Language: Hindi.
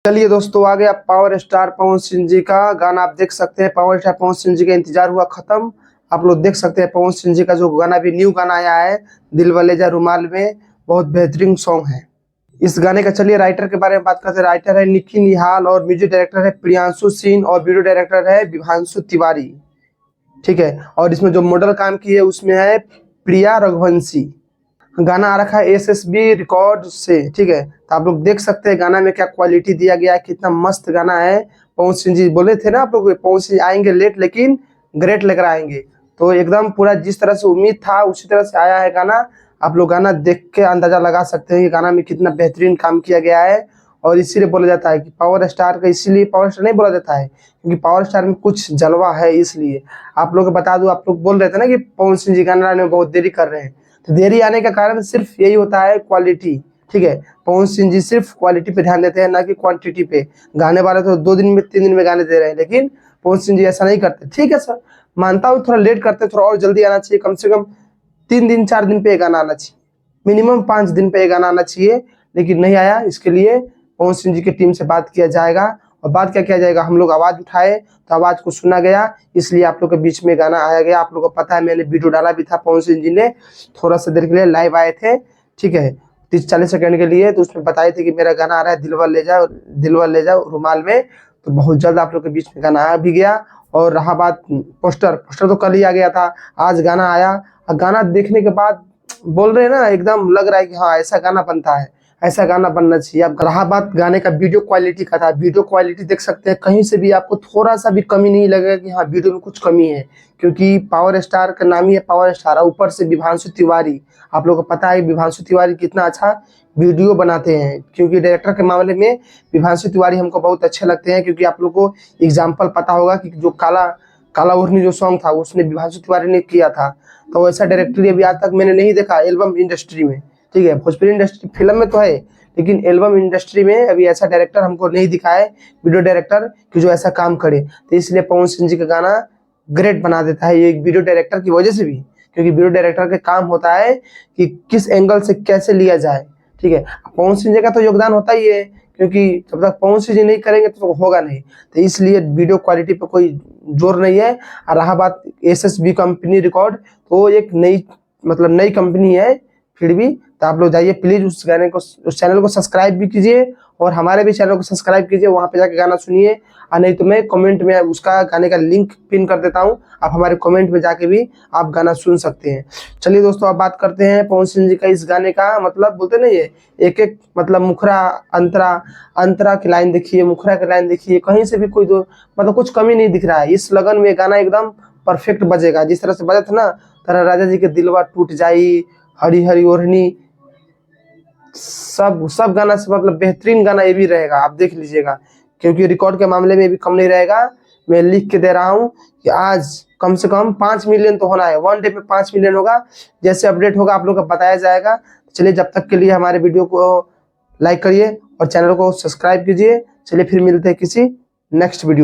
चलिए दोस्तों, आ गया पावर स्टार पवन सिंह जी का गाना। आप देख सकते हैं पावर स्टार पवन सिंह जी का इंतजार हुआ खत्म। आप लोग देख सकते हैं पवन सिंह जी का जो गाना भी न्यू गाना आया है, दिल वाले जा रुमाल में, बहुत बेहतरीन सॉन्ग है इस गाने का। चलिए राइटर के बारे में बात करते हैं। राइटर है निकी निहाल और म्यूजिक डायरेक्टर है प्रियांशु सिंह और वीडियो डायरेक्टर है विभांशु तिवारी। ठीक है, और इसमें जो मॉडल काम की है उसमें है प्रिया रघुवंशी। गाना आ रखा है एसएसबी रिकॉर्ड से। ठीक है, तो आप लोग देख सकते हैं गाना में क्या क्वालिटी दिया गया है, कितना मस्त गाना है। पवन सिंह जी बोले थे ना आप लोग, पवन सिंह आएंगे लेट लेकिन ग्रेट लेकर आएंगे, तो एकदम पूरा जिस तरह से उम्मीद था उसी तरह से आया है गाना। आप लोग गाना देख के अंदाजा लगा सकते हैं कि गाना में कितना बेहतरीन काम किया गया है। और इसीलिए बोला जाता है कि पावर स्टार का, इसीलिए पावर स्टार नहीं बोला जाता है क्योंकि पावर स्टार में कुछ जलवा है। इसलिए आप लोग को बता दूं, आप लोग बोल रहे थे ना कि पवन सिंह जी गाना में बहुत देरी कर रहे हैं, तो देरी आने का कारण सिर्फ यही होता है, क्वालिटी। ठीक है, पवन सिंह जी सिर्फ क्वालिटी पे ध्यान देते हैं, ना कि क्वांटिटी पे। गाने वाले तो 2 दिन में 3 दिन में गाने दे रहे हैं, लेकिन पवन सिंह जी ऐसा नहीं करते। ठीक है सर, मानता हूँ थोड़ा लेट करते, थोड़ा और जल्दी आना चाहिए। कम से कम 3 दिन 4 दिन पे ये गाना आना चाहिए, मिनिमम 5 दिन पे ये गाना आना चाहिए, लेकिन नहीं आया। इसके लिए पवन सिंह जी की टीम से बात किया जाएगा। और बात क्या किया जाएगा, हम लोग आवाज उठाए तो आवाज को सुना गया, इसलिए आप लोग के बीच में गाना आया गया। आप लोग को पता है मैंने वीडियो डाला भी था, पवन सिंह जी ने थोड़ा सा देर के लिए लाइव आए थे। ठीक है, 30-40 सेकंड के लिए, तो उसमें बताए थे कि मेरा गाना आ रहा है दिलवा ले जाओ रुमाल में। तो बहुत जल्द आप लोग के बीच में गाना आ भी गया। और रहा बात पोस्टर तो कल ही आ गया था, आज गाना आया। और गाना देखने के बाद बोल रहे हैं ना, एकदम लग रहा है कि हाँ ऐसा गाना बनता है, ऐसा गाना बनना चाहिए। अब रहा बात गाने का वीडियो क्वालिटी का, था वीडियो क्वालिटी देख सकते हैं, कहीं से भी आपको थोड़ा सा भी कमी नहीं लगेगा कि हाँ वीडियो में कुछ कमी है, क्योंकि पावर स्टार का नाम ही है पावर स्टार। ऊपर से विभांशु तिवारी, आप लोगों को पता है विभांशु तिवारी कितना अच्छा वीडियो बनाते हैं, क्योंकि डायरेक्टर के मामले में विभांशु तिवारी हमको बहुत अच्छे लगते हैं। क्योंकि आप लोग को एग्जाम्पल पता होगा कि जो काला ओढ़नी जो सॉन्ग था उसने विभांशु तिवारी ने किया था, तो ऐसा डायरेक्टर अभी आज तक मैंने नहीं देखा एल्बम इंडस्ट्री में। ठीक है, भोजपुरी इंडस्ट्री फिल्म में तो है, लेकिन एल्बम इंडस्ट्री में अभी ऐसा डायरेक्टर हमको नहीं दिखा है, वीडियो डायरेक्टर कि जो ऐसा काम करे। तो इसलिए पवन सिंह जी का गाना ग्रेट बना देता है ये वीडियो डायरेक्टर की वजह से भी, क्योंकि वीडियो डायरेक्टर का काम होता है कि किस एंगल से कैसे लिया जाए। ठीक है, पवन सिंह जी का तो योगदान होता ही है, क्योंकि जब तक पवन सिंह जी नहीं करेंगे तो होगा नहीं। तो इसलिए वीडियो क्वालिटी पे कोई जोर नहीं है। और रहा बात एसएसबी कंपनी रिकॉर्ड, तो एक नई कंपनी है फिर भी। तो आप लोग जाइए प्लीज उस चैनल को सब्सक्राइब भी कीजिए, और हमारे भी चैनल को सब्सक्राइब कीजिए, वहां पे जाके गाना सुनिए। और नहीं तो मैं कमेंट में उसका गाने का लिंक पिन कर देता हूँ, आप हमारे कमेंट में जाके भी आप गाना सुन सकते हैं। चलिए दोस्तों, अब बात करते हैं पवन सिंह जी का इस गाने का। मतलब बोलते नहीं है, एक एक मतलब मुखरा अंतरा, अंतरा की लाइन देखिए, मुखरा की लाइन देखिए, कहीं से भी कोई मतलब कुछ कमी नहीं दिख रहा है। इस लगन में गाना एकदम परफेक्ट बजेगा, जिस तरह से बजा था ना, तरह राजा जी के दिलवा टूट जाई, हरी हरी ओढ़नी, सब गाना से मतलब बेहतरीन गाना ये भी रहेगा, आप देख लीजिएगा। क्योंकि रिकॉर्ड के मामले में भी कम नहीं रहेगा। मैं लिख के दे रहा हूँ कि आज कम से कम 5 मिलियन तो होना है, 1 डे पे 5 मिलियन होगा। जैसे अपडेट होगा आप लोग को बताया जाएगा। चलिए, जब तक के लिए हमारे वीडियो को लाइक करिए और चैनल को सब्सक्राइब कीजिए। चलिए फिर मिलते हैं किसी नेक्स्ट वीडियो।